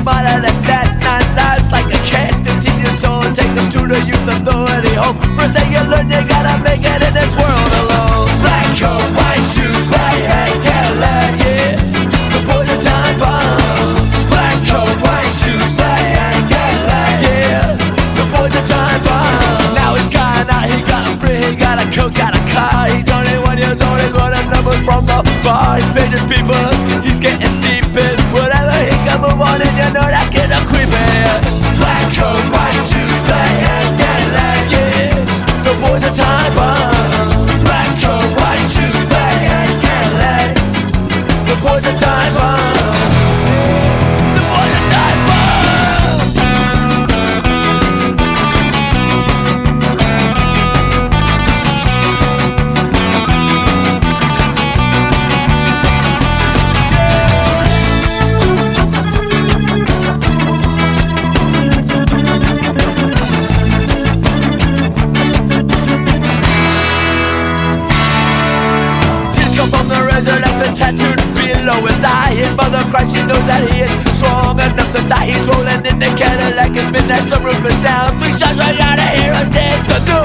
smarter than that. 9 lives like a cat, 15 years old. Take them to the youth authority home. First thing you learn, you gotta make it in this world alone. Black coat, white shoes, black hat, Cadillac, yeah. The poison time bomb. Black coat, white shoes, black hat, Cadillac, yeah. The poison time bomb. Now he's gone out, he got free, he got a coat, got a car. He's 21 years old, he's running numbers from the bar. He's paying his people, he's getting deep in whatever he can move on, and you know that kid a creepin'. Black coat, white shoes, black hat, Cadillac, yeah. The poison time bomb. Black coat, white shoes, black hat, Cadillac. The poison time bomb. The poison time bomb. From the razor that's been tattooed below his eye. His mother cries, she knows that he is strong enough to die. He's rolling in the Cadillac, his midnight sunroof is down. 3 shots right out of here, I'm dead. The new